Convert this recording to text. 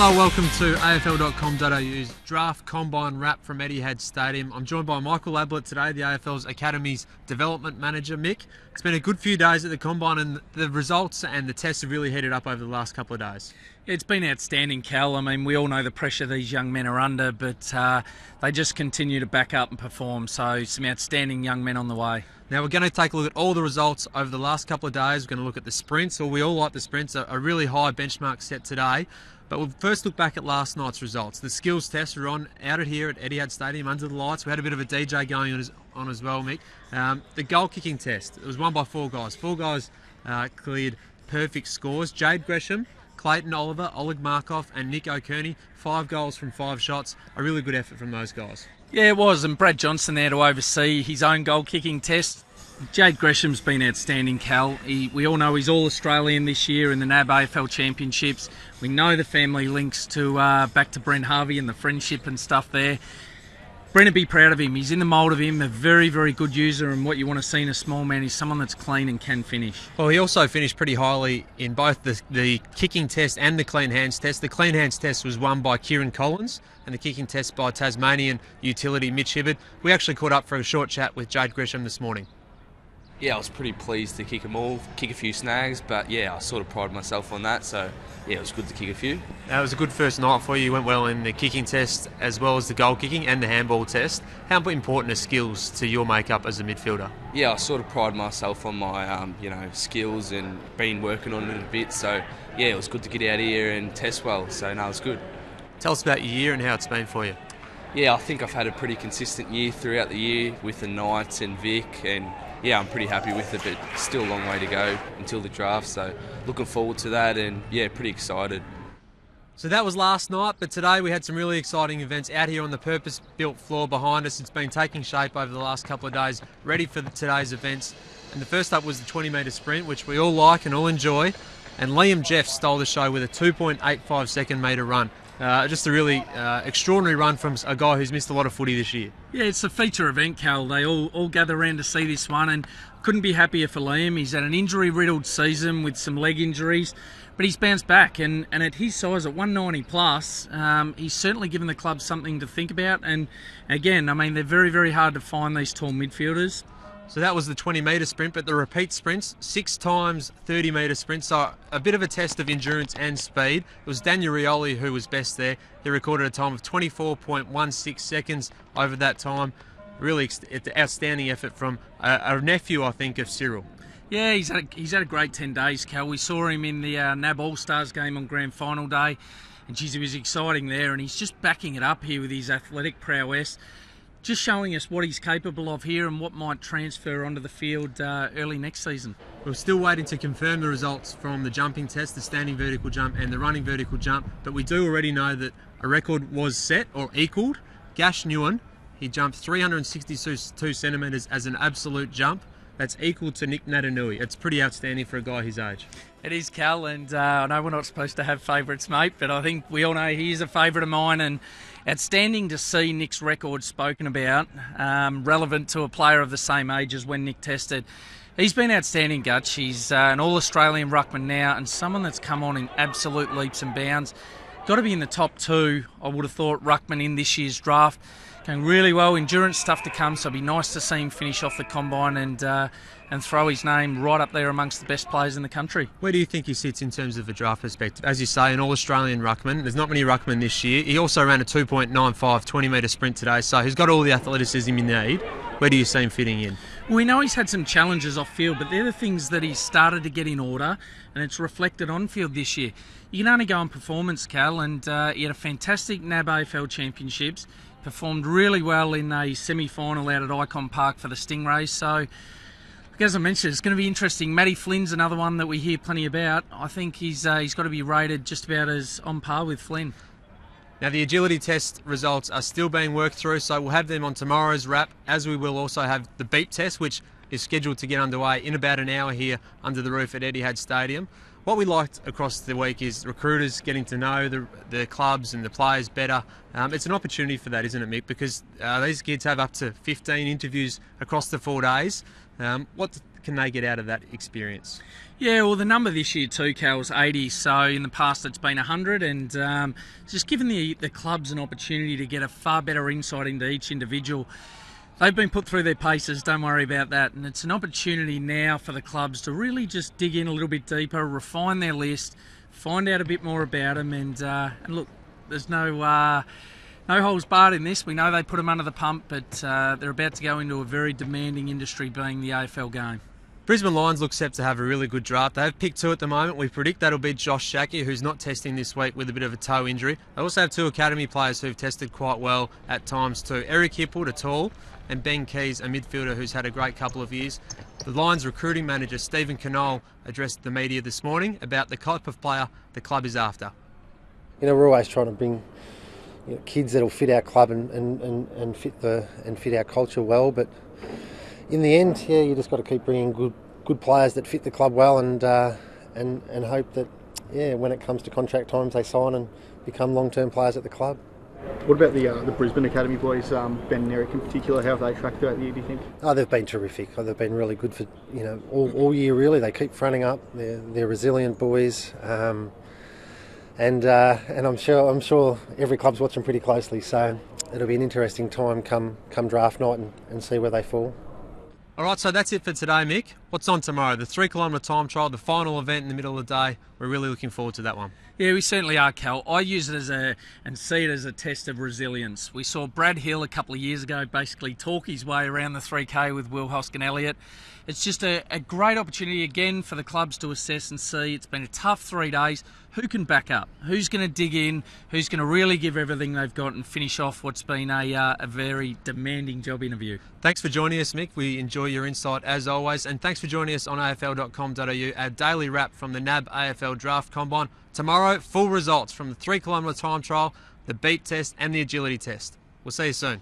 Hello, welcome to AFL.com.au's Draft Combine wrap from Etihad Stadium. I'm joined by Michael Ablett today, the AFL's Academy's Development Manager. Mick, it's been a good few days at the Combine and the results and the tests have really heated up over the last couple of days. It's been outstanding, Cal. I mean, we all know the pressure these young men are under, but they just continue to back up and perform. So some outstanding young men on the way. Now we're going to take a look at all the results over the last couple of days. We're going to look at the sprints. We all like the sprints, a really high benchmark set today. But we'll first look back at last night's results. The skills tests were on out at here at Etihad Stadium under the lights. We had a bit of a DJ going on as well, Mick. The goal kicking test, it was won by four guys. Four guys cleared perfect scores. Jade Gresham, Clayton Oliver, Oleg Markov and Nick O'Kearney. 5 goals from 5 shots. A really good effort from those guys. Yeah, it was. And Brad Johnson there to oversee his own goal kicking test. Jade Gresham's been outstanding, Cal. We all know he's All-Australian this year in the NAB AFL Championships. We know the family links to back to Brent Harvey and the friendship and stuff there. Brent would be proud of him. He's in the mould of him, a very, very good user, and what you want to see in a small man is someone that's clean and can finish. Well, he also finished pretty highly in both the kicking test and the clean hands test. The clean hands test was won by Kieran Collins and the kicking test by Tasmanian utility Mitch Hibbard. We actually caught up for a short chat with Jade Gresham this morning. Yeah, I was pretty pleased to kick them all, kick a few snags, but yeah, I sort of prided myself on that, so yeah, it was good to kick a few. That was a good first night for you. You went well in the kicking test as well as the goal kicking and the handball test. How important are skills to your makeup as a midfielder? Yeah, I sort of pride myself on my skills and been working on it a bit, so yeah, it was good to get out here and test well, so no, it was good. Tell us about your year and how it's been for you. Yeah, I think I've had a pretty consistent year throughout the year with the Knights and Vic, and yeah, I'm pretty happy with it, but still a long way to go until the draft, so looking forward to that and yeah, pretty excited. So that was last night, but today we had some really exciting events out here on the purpose-built floor behind us. It's been taking shape over the last couple of days, ready for today's events. And the first up was the 20-metre sprint, which we all like and all enjoy. And Liam Jeff stole the show with a 2.85 second metre run. Just a really extraordinary run from a guy who's missed a lot of footy this year. Yeah, it's a feature event, Cal. They all gather around to see this one, and couldn't be happier for Liam. He's had an injury-riddled season with some leg injuries, but he's bounced back, and at his size, at 190 plus, he's certainly given the club something to think about. And again, I mean, they're very, very hard to find, these tall midfielders. So that was the 20-metre sprint, but the repeat sprints, 6 times 30-metre sprints, so a bit of a test of endurance and speed. It was Daniel Rioli who was best there. He recorded a time of 24.16 seconds over that time. Really outstanding effort from a nephew, I think, of Cyril. Yeah, he's had a great 10 days, Cal. We saw him in the NAB All-Stars game on Grand Final day, and geez, it was exciting there, and he's just backing it up here with his athletic prowess. Just showing us what he's capable of here and what might transfer onto the field early next season. We're still waiting to confirm the results from the jumping test, the standing vertical jump and the running vertical jump, but we do already know that a record was set or equalled. Gash Nguyen, he jumped 362 centimetres as an absolute jump. That's equal to Nick Natanui. It's pretty outstanding for a guy his age. It is, Cal, and I know we're not supposed to have favourites, mate, but I think we all know he is a favourite of mine, and outstanding to see Nick's record spoken about, relevant to a player of the same age as when Nick tested. He's been outstanding, Gutch. He's an All-Australian ruckman now, and someone that's come on in absolute leaps and bounds. Got to be in the top 2, I would have thought, ruckman in this year's draft. Going really well, endurance stuff to come, so it'd be nice to see him finish off the combine and throw his name right up there amongst the best players in the country. Where do you think he sits in terms of a draft perspective? As you say, an All-Australian ruckman. There's not many ruckmen this year. He also ran a 2.95 20-metre sprint today, so he's got all the athleticism you need. Where do you see him fitting in? Well, we know he's had some challenges off field, but they're the things that he's started to get in order, and it's reflected on field this year. You can only go on performance, Cal, and he had a fantastic NAB AFL Championships. Performed really well in a semi-final out at Icon Park for the Stingrays. So, as I mentioned, it's going to be interesting. Matty Flynn's another one that we hear plenty about. I think he's got to be rated just about as on par with Flynn. Now, the agility test results are still being worked through, so we'll have them on tomorrow's wrap, as we will also have the beep test, which is scheduled to get underway in about an hour here under the roof at Etihad Stadium. What we liked across the week is recruiters getting to know the clubs and the players better. It's an opportunity for that, isn't it, Mick? Because these kids have up to 15 interviews across the 4 days. can they get out of that experience? Yeah, well, the number this year too, Cal, is 80. So in the past it's been 100, and just giving the clubs an opportunity to get a far better insight into each individual. They've been put through their paces, don't worry about that. And it's an opportunity now for the clubs to really just dig in a little bit deeper, refine their list, find out a bit more about them. And look, there's no holes barred in this. We know they put them under the pump, but they're about to go into a very demanding industry, being the AFL game. Brisbane Lions look set to have a really good draft. They have picked 2 at the moment. We predict that'll be Josh Shackey, who's not testing this week with a bit of a toe injury. They also have 2 academy players who've tested quite well at times too. Eric Hippold, a tall, and Ben Keys, a midfielder who's had a great couple of years. The Lions recruiting manager, Stephen Knoll, addressed the media this morning about the type of player the club is after. We're always trying to bring kids that'll fit our club and fit our culture well, but in the end, you just got to keep bringing good players that fit the club well, and hope that when it comes to contract times, they sign and become long-term players at the club. What about the Brisbane Academy boys, Ben and Eric in particular? How have they tracked throughout the year, do you think? Oh, they've been terrific. They've been really good for all year. Really, they keep fronting up. They're resilient boys, and I'm sure every club's watching pretty closely. So it'll be an interesting time come draft night and see where they fall. All right, so that's it for today, Mick. What's on tomorrow? The 3-kilometre time trial, the final event in the middle of the day. We're really looking forward to that one. Yeah, we certainly are, Cal. I use it and see it as a test of resilience. We saw Brad Hill a couple of years ago basically talk his way around the 3K with Will Hoskin-Elliott. It's just a great opportunity again for the clubs to assess and see. It's been a tough 3 days. Who can back up? Who's going to dig in? Who's going to really give everything they've got and finish off what's been a very demanding job interview? Thanks for joining us, Mick. We enjoy your insight as always. And thanks for joining us on afl.com.au, our daily wrap from the NAB AFL Draft Combine. Tomorrow, full results from the 3-kilometre time trial, the beat test and the agility test. We'll see you soon.